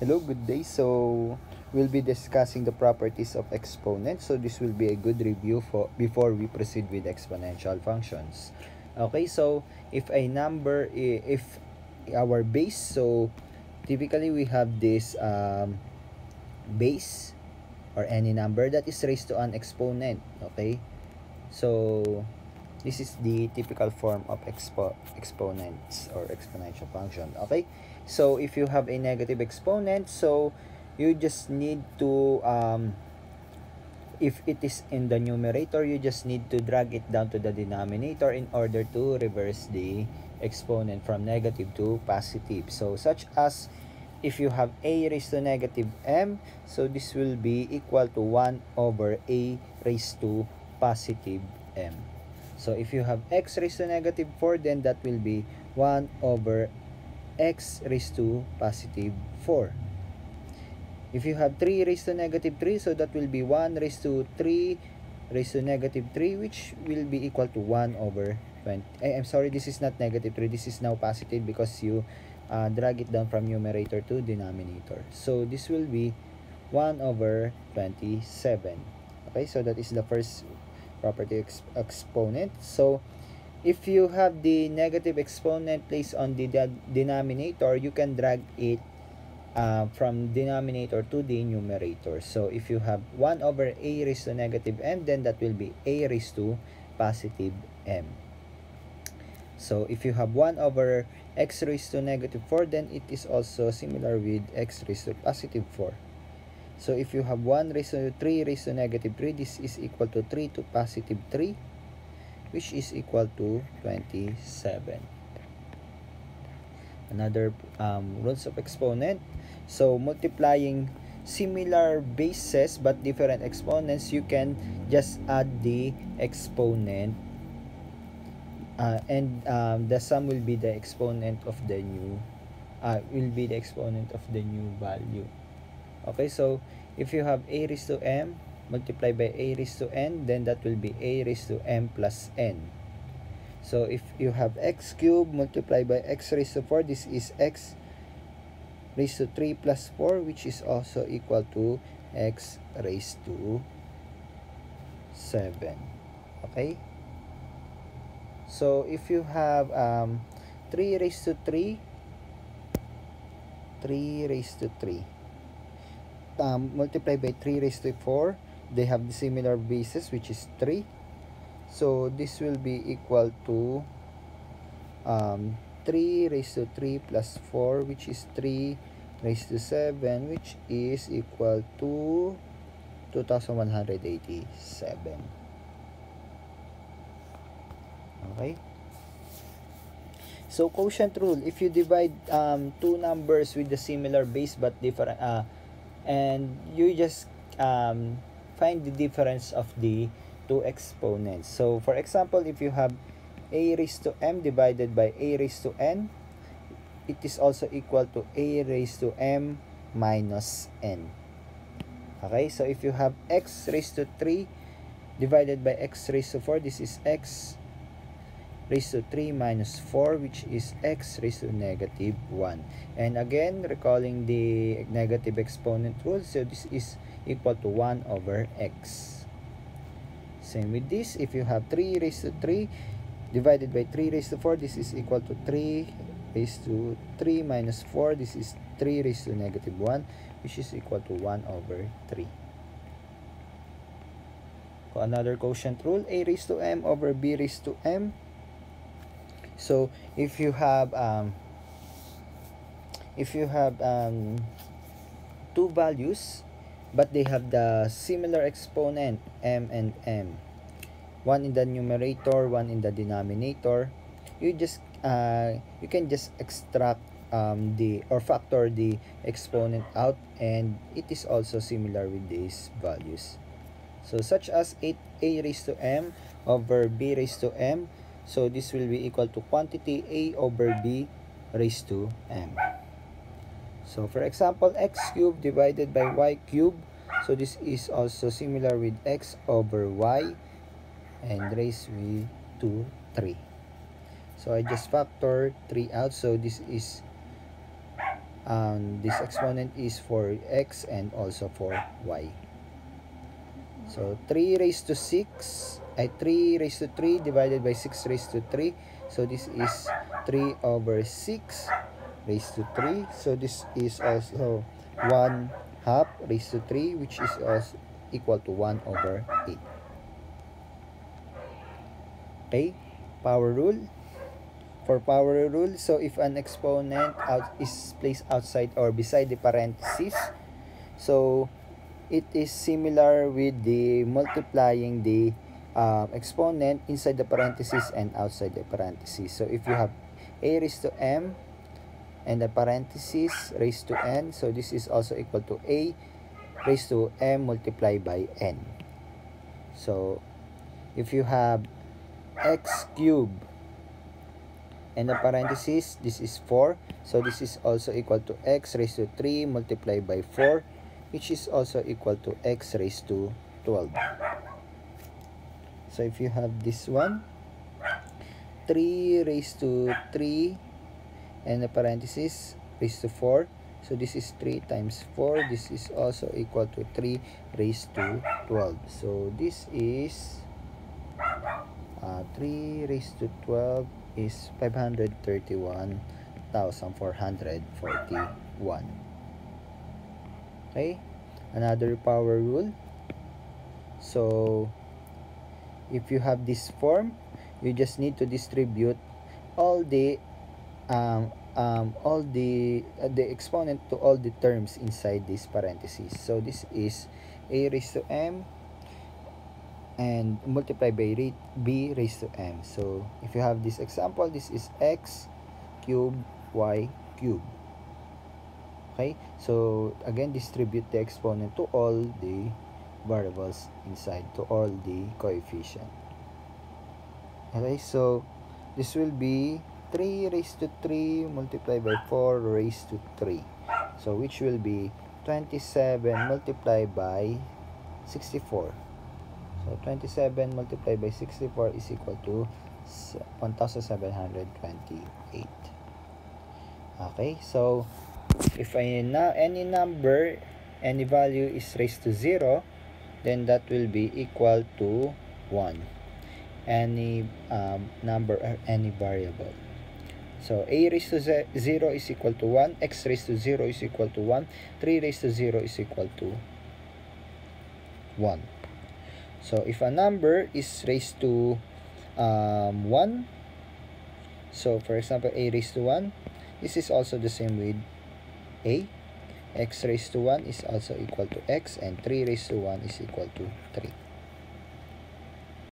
Hello, good day. So we'll be discussing the properties of exponents. So this will be a good review for before we proceed with exponential functions. Okay, so if a number, if our base, so typically we have this base or any number that is raised to an exponent. Okay, so this is the typical form of exponents or exponential function. Okay, so if you have a negative exponent, so you just need to if it is in the numerator, you just need to drag it down to the denominator in order to reverse the exponent from negative to positive. So such as if you have a raised to negative m, so this will be equal to 1 over a raised to positive m. So if you have x raised to negative 4, then that will be 1 over x raised to positive 4. If you have 3 raised to negative 3, so that will be 1 raised to 3 raised to negative 3, which will be equal to 1 over 20. I'm sorry, this is not negative 3. This is now positive because you drag it down from numerator to denominator. So this will be 1 over 27. Okay, so that is the first property exponent. So if you have the negative exponent placed on the denominator, you can drag it from denominator to the numerator. So if you have 1 over a raised to negative m, then that will be a raised to positive m. So if you have 1 over x raised to negative 4, then it is also similar with x raised to positive 4. So if you have 1 raised to 3 raised to negative 3, this is equal to 3 to positive 3, which is equal to 27. Another rules of exponent. So multiplying similar bases but different exponents, you can just add the exponent and the sum will be the exponent of the new value. Okay, so if you have a raised to m multiplied by a raised to n, then that will be a raised to m plus n. So if you have x cubed multiplied by x raised to 4, this is x raised to 3 plus 4, which is also equal to x raised to 7. Okay, so if you have 3 raised to 3 raised to 3 multiplied by 3 raised to 4, they have the similar bases, which is 3. So this will be equal to 3 raised to 3 plus 4, which is 3 raised to 7, which is equal to 2187. Okay, so quotient rule, if you divide two numbers with the similar base but different and you just find the difference of the two exponents. So for example, if you have a raised to m divided by a raised to n, it is also equal to a raised to m minus n. Okay, so if you have x raised to 3 divided by x raised to 4, this is x raised to 3 minus 4, which is x raised to negative 1. And again, recalling the negative exponent rule, so this is equal to 1 over x. Same with this, if you have 3 raised to 3 divided by 3 raised to 4, this is equal to 3 raised to 3 minus 4, this is 3 raised to negative 1, which is equal to 1 over 3. So another quotient rule, a raised to m over b raised to m. So if you have two values but they have the similar exponent m and m, one in the numerator, one in the denominator, you can just extract factor the exponent out, and it is also similar with these values. So such as a raised to m over b raised to m, so this will be equal to quantity a over b raised to m. So for example, x cubed divided by y cubed, so this is also similar with x over y and raised to 3. So I just factor 3 out, so this is This exponent is for x and also for y. So 3 raised to 6, 3 raised to 3 divided by 6 raised to 3. So this is 3 over 6 raised to 3. So this is also 1 half raised to 3, which is also equal to 1 over 8. Okay, power rule. For power rule, so if an exponent is placed outside or beside the parentheses, so it is similar with the multiplying the exponent inside the parentheses and outside the parentheses. So if you have a raised to m and the parentheses raised to n, so this is also equal to a raised to m multiplied by n. So if you have x cubed and the parentheses, this is 4, so this is also equal to x raised to 3 multiplied by 4, which is also equal to x raised to 12. So if you have this one, 3 raised to 3 and the parentheses raised to 4, so this is 3 times 4, this is also equal to 3 raised to 12. So this is 3 raised to 12 is 531,441. Okay, another power rule. So if you have this form, you just need to distribute all the exponent to all the terms inside this parentheses. So this is a raised to m and multiply by b raised to m. So if you have this example, this is x cubed y cubed. Okay, so again, distribute the exponent to all the variables inside, to all the coefficient. Okay, so this will be 3 raised to 3 multiplied by 4 raised to 3, so which will be 27 multiplied by 64. So 27 multiplied by 64 is equal to 1728. Okay, so if any number, any value is raised to 0, then that will be equal to 1. Any number or any variable. So a raised to 0 is equal to 1, x raised to 0 is equal to 1, 3 raised to 0 is equal to 1. So if a number is raised to 1, so for example a raised to 1, this is also the same with a. X raised to 1 is also equal to x, and 3 raised to 1 is equal to 3.